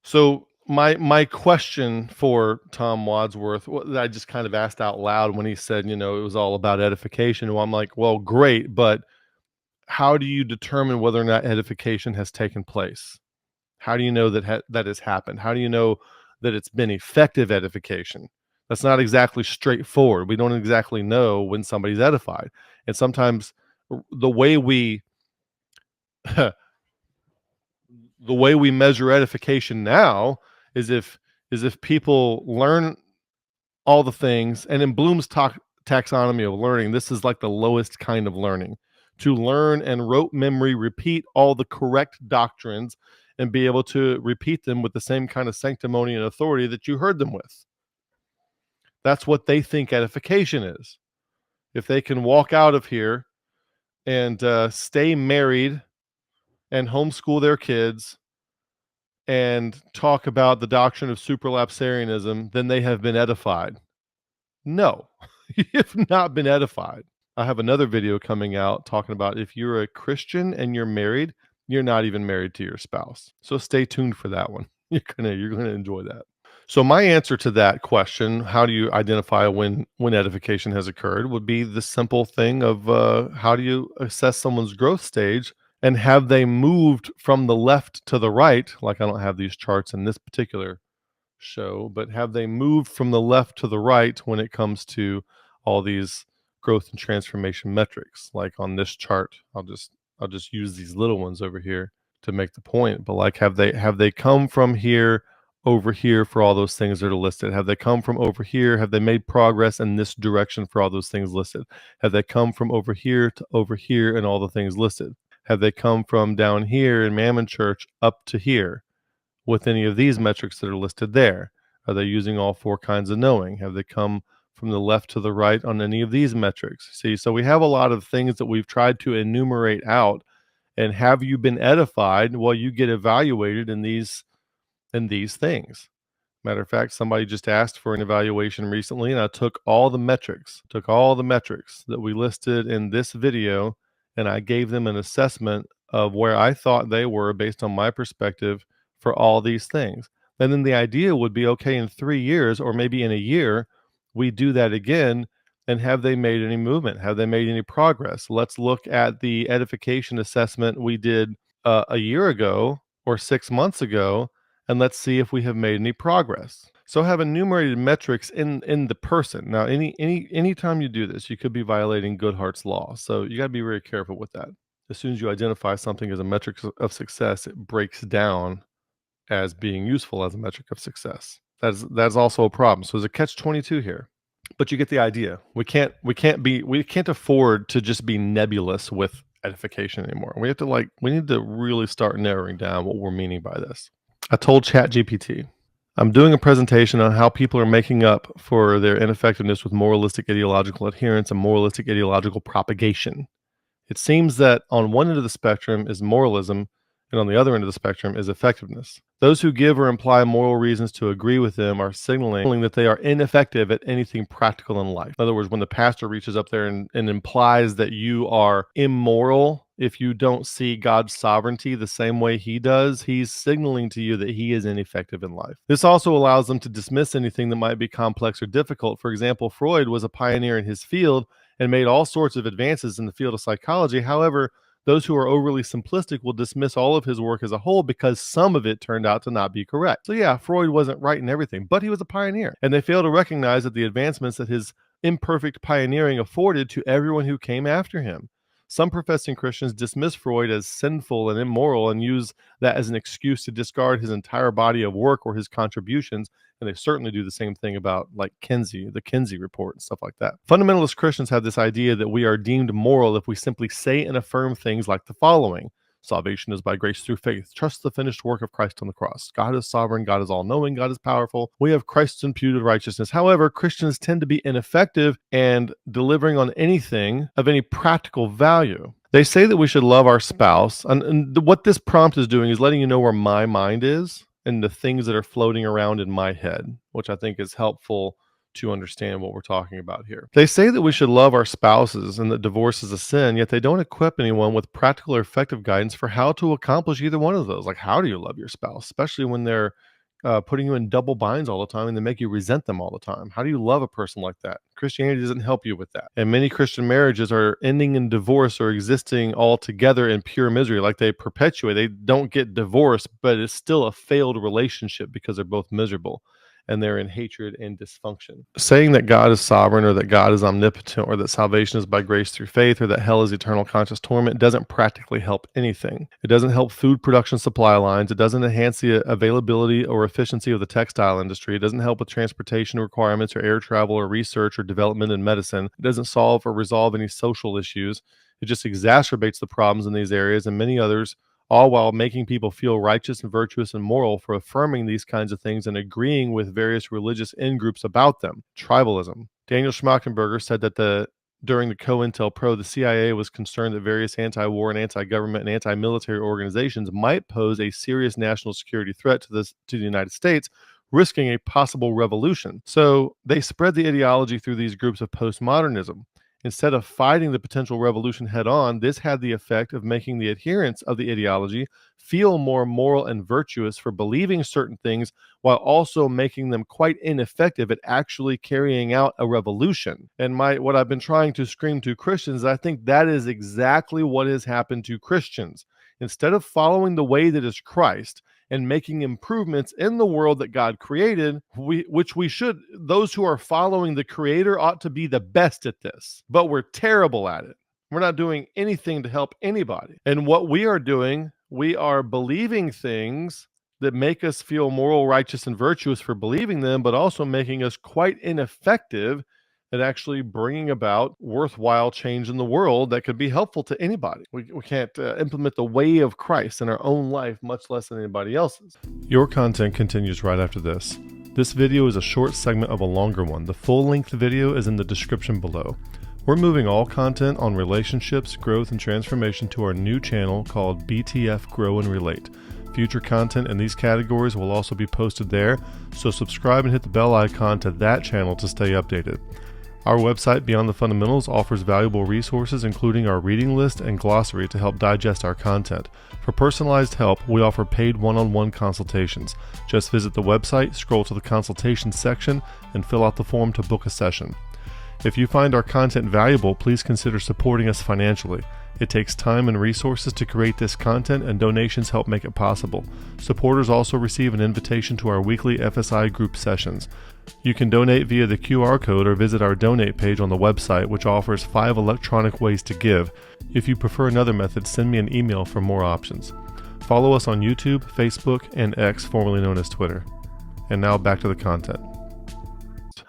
So my question for Tom Wadsworth, that I just kind of asked out loud when he said, it was all about edification. Well, I'm like, well, great, but how do you determine whether or not edification has taken place? How do you know that that has happened? How do you know that it's been effective edification? That's not exactly straightforward. We don't exactly know when somebody's edified, and sometimes the way we the way we measure edification now is if people learn all the things, and in Bloom's taxonomy of learning, this is like the lowest kind of learning, to learn and rote memory repeat all the correct doctrines and be able to repeat them with the same kind of sanctimony and authority that you heard them with. That's what they think edification is. If they can walk out of here and stay married and homeschool their kids and talk about the doctrine of supralapsarianism, then they have been edified. No, you have not been edified. I have another video coming out talking about if you're a Christian and you're married, you're not even married to your spouse. So stay tuned for that one. You're gonna enjoy that. So my answer to that question, how do you identify when edification has occurred, would be the simple thing of how do you assess someone's growth stage, and have they moved from the left to the right? Like, I don't have these charts in this particular show, but have they moved from the left to the right when it comes to all these growth and transformation metrics? Like on this chart, I'll just use these little ones over here to make the point, but like, have they come from here over here for all those things that are listed? Have they come from over here? Have they made progress in this direction for all those things listed? Have they come from over here to over here and all the things listed? Have they come from down here in Mammon Church up to here with any of these metrics that are listed there? Are they using all four kinds of knowing? Have they come from the left to the right on any of these metrics? See, so we have a lot of things that we've tried to enumerate out. And have you been edified? Well, you get evaluated in these things. Matter of fact, somebody just asked for an evaluation recently, and I took all the metrics that we listed in this video, and I gave them an assessment of where I thought they were based on my perspective for all these things. And then the idea would be, okay, in 3 years or maybe in a year, we do that again, and have they made any movement? Have they made any progress? Let's look at the edification assessment we did a year ago or 6 months ago, and let's see if we have made any progress. So have enumerated metrics in the person. Now, anytime you do this, you could be violating Goodhart's law. So you got to be very careful with that. As soon as you identify something as a metric of success, it breaks down as being useful as a metric of success. That's also a problem. So there's a catch-22 here, but you get the idea. We can't afford to just be nebulous with edification anymore. We need to really start narrowing down what we're meaning by this. I told ChatGPT, I'm doing a presentation on how people are making up for their ineffectiveness with moralistic ideological adherence and moralistic ideological propagation. It seems that on one end of the spectrum is moralism, and on the other end of the spectrum is effectiveness. Those who give or imply moral reasons to agree with them are signaling that they are ineffective at anything practical in life. In other words, when the pastor reaches up there and implies that you are immoral if you don't see God's sovereignty the same way he does, he's signaling to you that he is ineffective in life. This also allows them to dismiss anything that might be complex or difficult. For example, Freud was a pioneer in his field and made all sorts of advances in the field of psychology. However, those who are overly simplistic will dismiss all of his work as a whole because some of it turned out to not be correct. So yeah, Freud wasn't right in everything, but he was a pioneer. And they fail to recognize that the advancements that his imperfect pioneering afforded to everyone who came after him. Some professing Christians dismiss Freud as sinful and immoral and use that as an excuse to discard his entire body of work or his contributions. And they certainly do the same thing about like the Kinsey report and stuff like that. Fundamentalist Christians have this idea that we are deemed moral if we simply say and affirm things like the following. Salvation is by grace through faith. Trust the finished work of Christ on the cross. God is sovereign. God is all-knowing. God is powerful. We have Christ's imputed righteousness. However, Christians tend to be ineffective and delivering on anything of any practical value. They say that we should love our spouse. And what this prompt is doing is letting you know where my mind is and the things that are floating around in my head, which I think is helpful to understand what we're talking about here. They say that we should love our spouses and that divorce is a sin, yet they don't equip anyone with practical or effective guidance for how to accomplish either one of those. Like, how do you love your spouse, especially when they're, putting you in double binds all the time, and they make you resent them all the time. How do you love a person like that? Christianity doesn't help you with that. And many Christian marriages are ending in divorce or existing altogether in pure misery. Like they perpetuate, they don't get divorced, but it's still a failed relationship because they're both miserable and they're in hatred and dysfunction. Saying that God is sovereign or that God is omnipotent or that salvation is by grace through faith or that hell is eternal conscious torment doesn't practically help anything. It doesn't help food production supply lines. It doesn't enhance the availability or efficiency of the textile industry. It doesn't help with transportation requirements or air travel or research or development in medicine. It doesn't solve or resolve any social issues. It just exacerbates the problems in these areas and many others, all while making people feel righteous and virtuous and moral for affirming these kinds of things and agreeing with various religious end groups about them. Tribalism. Daniel Schmachtenberger said that during the COINTELPRO, the CIA was concerned that various anti-war and anti-government and anti-military organizations might pose a serious national security threat to the United States, risking a possible revolution. So they spread the ideology through these groups of postmodernism. Instead of fighting the potential revolution head on, this had the effect of making the adherents of the ideology feel more moral and virtuous for believing certain things while also making them quite ineffective at actually carrying out a revolution. And what I've been trying to scream to Christians, I think that is exactly what has happened to Christians. Instead of following the way that is Christ and making improvements in the world that God created, which we should, those who are following the Creator ought to be the best at this, but we're terrible at it. We're not doing anything to help anybody. And what we are doing, we are believing things that make us feel moral, righteous, and virtuous for believing them, but also making us quite ineffective at actually bringing about worthwhile change in the world that could be helpful to anybody. We can't implement the way of Christ in our own life, much less than anybody else's. Your content continues right after this. This video is a short segment of a longer one. The full-length video is in the description below. We're moving all content on relationships, growth, and transformation to our new channel called BTF Grow and Relate. Future content in these categories will also be posted there, so subscribe and hit the bell icon to that channel to stay updated. Our website, Beyond the Fundamentals, offers valuable resources including our reading list and glossary to help digest our content. For personalized help, we offer paid one-on-one consultations. Just visit the website, scroll to the consultation section, and fill out the form to book a session. If you find our content valuable, please consider supporting us financially. It takes time and resources to create this content, and donations help make it possible. Supporters also receive an invitation to our weekly FSI group sessions. You can donate via the QR code or visit our donate page on the website, which offers 5 electronic ways to give. If you prefer another method, send me an email for more options. Follow us on YouTube, Facebook, and X, formerly known as Twitter. And now back to the content.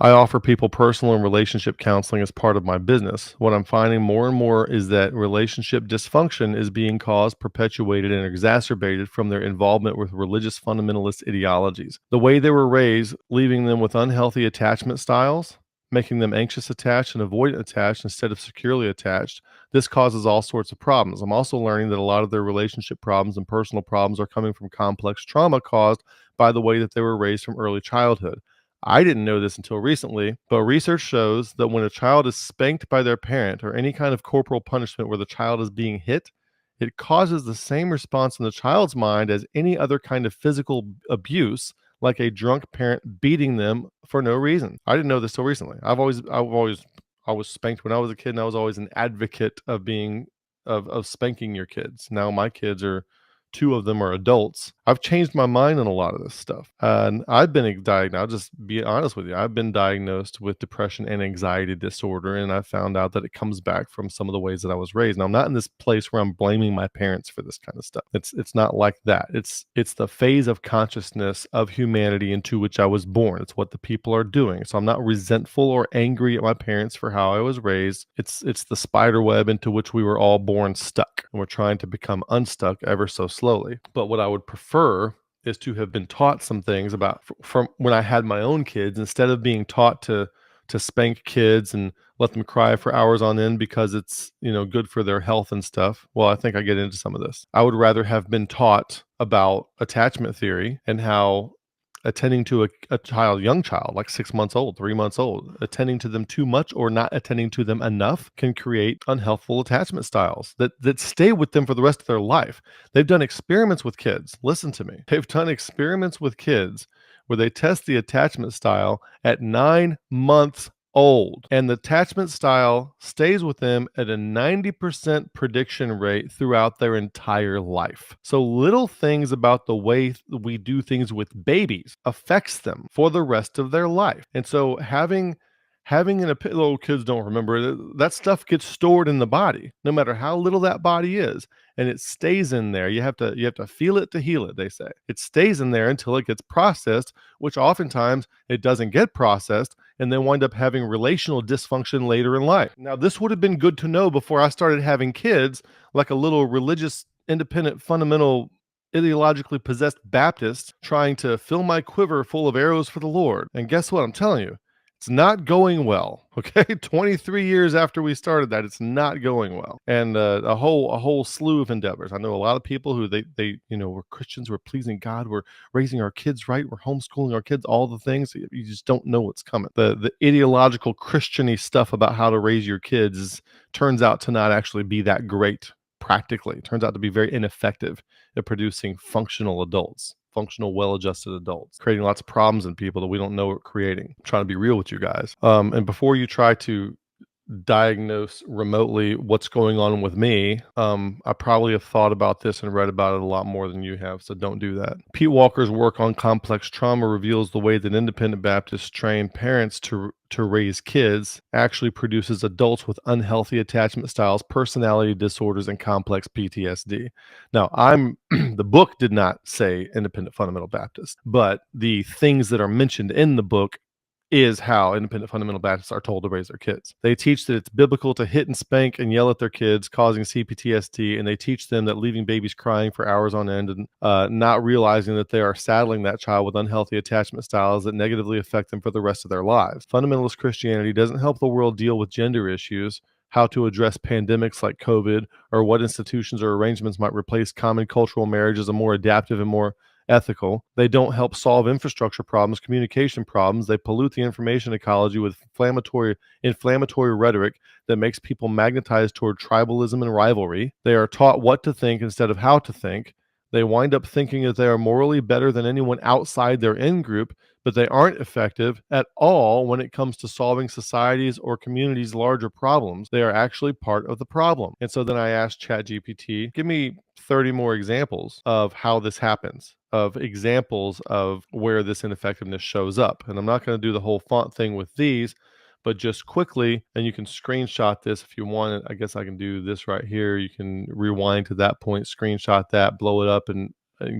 I offer people personal and relationship counseling as part of my business. What I'm finding more and more is that relationship dysfunction is being caused, perpetuated, and exacerbated from their involvement with religious fundamentalist ideologies. The way they were raised, leaving them with unhealthy attachment styles, making them anxious attached and avoidant attached instead of securely attached. This causes all sorts of problems. I'm also learning that a lot of their relationship problems and personal problems are coming from complex trauma caused by the way that they were raised from early childhood. I didn't know this until recently, but research shows that when a child is spanked by their parent or any kind of corporal punishment where the child is being hit, it causes the same response in the child's mind as any other kind of physical abuse, like a drunk parent beating them for no reason. I didn't know this till recently. I was spanked when I was a kid, and I was always an advocate of spanking your kids. Now my kids are 2 of them are adults. I've changed my mind on a lot of this stuff. And I've been diagnosed, I'll just be honest with you, I've been diagnosed with depression and anxiety disorder, and I found out that it comes back from some of the ways that I was raised. Now, I'm not in this place where I'm blaming my parents for this kind of stuff. It's not like that. It's the phase of consciousness of humanity into which I was born. It's what the people are doing. So I'm not resentful or angry at my parents for how I was raised. It's the spider web into which we were all born stuck, and we're trying to become unstuck ever so slowly. But what I would prefer is to have been taught some things about from when I had my own kids, instead of being taught to spank kids and let them cry for hours on end because it's, good for their health and stuff. Well, I think I get into some of this. I would rather have been taught about attachment theory and how attending to a child, young child, like 6 months old, 3 months old, attending to them too much or not attending to them enough can create unhealthful attachment styles that stay with them for the rest of their life. They've done experiments with kids. Listen to me. They've done experiments with kids where they test the attachment style at 9 months old, and the attachment style stays with them at a 90% prediction rate throughout their entire life. So little things about the way we do things with babies affects them for the rest of their life. And so having little kids don't remember that stuff gets stored in the body, no matter how little that body is, and it stays in there. You have to feel it to heal it, they say. It stays in there until it gets processed, which oftentimes it doesn't get processed, and they wind up having relational dysfunction later in life. Now, this would have been good to know before I started having kids, like a little religious, independent, fundamental, ideologically possessed Baptist trying to fill my quiver full of arrows for the Lord. And guess what? I'm telling you, it's not going well. Okay, 23 years after we started that, it's not going well, and a whole slew of endeavors. I know a lot of people who they we're Christians, we're pleasing God, we're raising our kids right, we're homeschooling our kids, all the things. You just don't know what's coming. The ideological Christiany stuff about how to raise your kids turns out to not actually be that great. Practically, it turns out to be very ineffective at producing functional adults. Functional, well-adjusted adults, creating lots of problems in people that we don't know we're creating. I'm trying to be real with you guys. And before you try to diagnose remotely what's going on with me, I probably have thought about this and read about it a lot more than you have, so don't do that. Pete Walker's work on complex trauma reveals the way that independent Baptists train parents to raise kids actually produces adults with unhealthy attachment styles, personality disorders, and complex PTSD. Now, the book did not say independent fundamental Baptist, but the things that are mentioned in the book is how independent fundamental Baptists are told to raise their kids. They teach that it's biblical to hit and spank and yell at their kids, causing CPTSD, and they teach them that leaving babies crying for hours on end and not realizing that they are saddling that child with unhealthy attachment styles that negatively affect them for the rest of their lives. Fundamentalist Christianity doesn't help the world deal with gender issues, how to address pandemics like COVID, or what institutions or arrangements might replace common cultural marriage as a more adaptive and more ethical. They don't help solve infrastructure problems, communication problems. They pollute the information ecology with inflammatory rhetoric that makes people magnetized toward tribalism and rivalry. They are taught what to think instead of how to think. They wind up thinking that they are morally better than anyone outside their in-group, but they aren't effective at all when it comes to solving society's or community's larger problems. They are actually part of the problem. And so then I asked ChatGPT, give me 30 more examples of how this happens, of examples of where this ineffectiveness shows up. And I'm not going to do the whole font thing with these, but just quickly, and you can screenshot this if you want it. I guess I can do this right here. You can rewind to that point, screenshot that, blow it up, and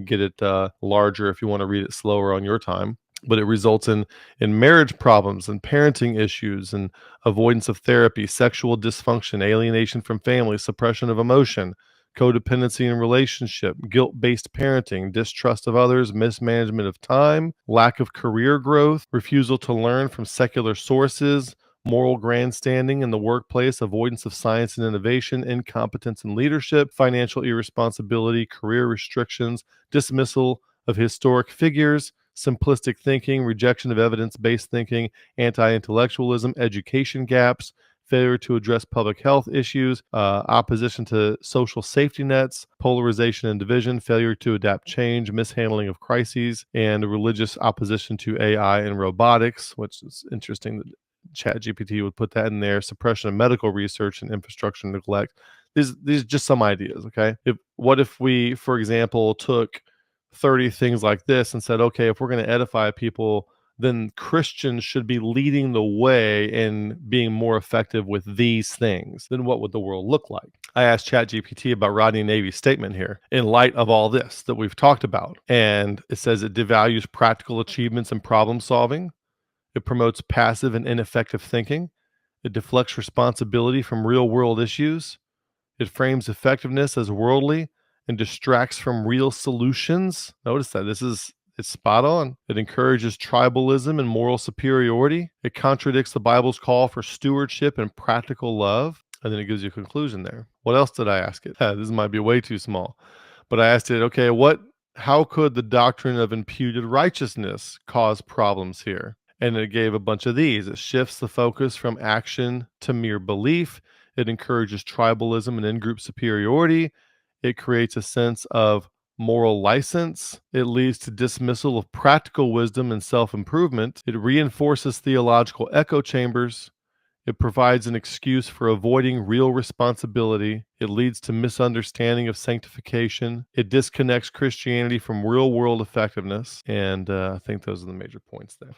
get it larger if you want to read it slower on your time. But it results in marriage problems and parenting issues and avoidance of therapy, sexual dysfunction, alienation from family, suppression of emotion, codependency in relationship, guilt-based parenting, distrust of others, mismanagement of time, lack of career growth, refusal to learn from secular sources, moral grandstanding in the workplace, avoidance of science and innovation, incompetence in leadership, financial irresponsibility, career restrictions, dismissal of historic figures, simplistic thinking, rejection of evidence-based thinking, anti-intellectualism, education gaps, failure to address public health issues, opposition to social safety nets, polarization and division, failure to adapt change, mishandling of crises, and religious opposition to AI and robotics, which is interesting that ChatGPT would put that in there, suppression of medical research and infrastructure neglect. These are just some ideas, okay? What if we, for example, took 30 things like this and said, okay, if we're going to edify people, then Christians should be leading the way in being more effective with these things. Then what would the world look like? I asked ChatGPT about Rodney Navy's statement here in light of all this that we've talked about. And it says it devalues practical achievements and problem solving. It promotes passive and ineffective thinking. It deflects responsibility from real world issues. It frames effectiveness as worldly and distracts from real solutions. Notice that it's spot on. It encourages tribalism and moral superiority. It contradicts the Bible's call for stewardship and practical love. And then it gives you a conclusion there. What else did I ask it? This might be way too small. But I asked it, okay, what how could the doctrine of imputed righteousness cause problems here? And it gave a bunch of these. It shifts the focus from action to mere belief. It encourages tribalism and in group superiority. It creates a sense of moral license. It leads to dismissal of practical wisdom and self improvement. It reinforces theological echo chambers. It provides an excuse for avoiding real responsibility. It leads to misunderstanding of sanctification. It disconnects Christianity from real world effectiveness. And I think those are the major points there.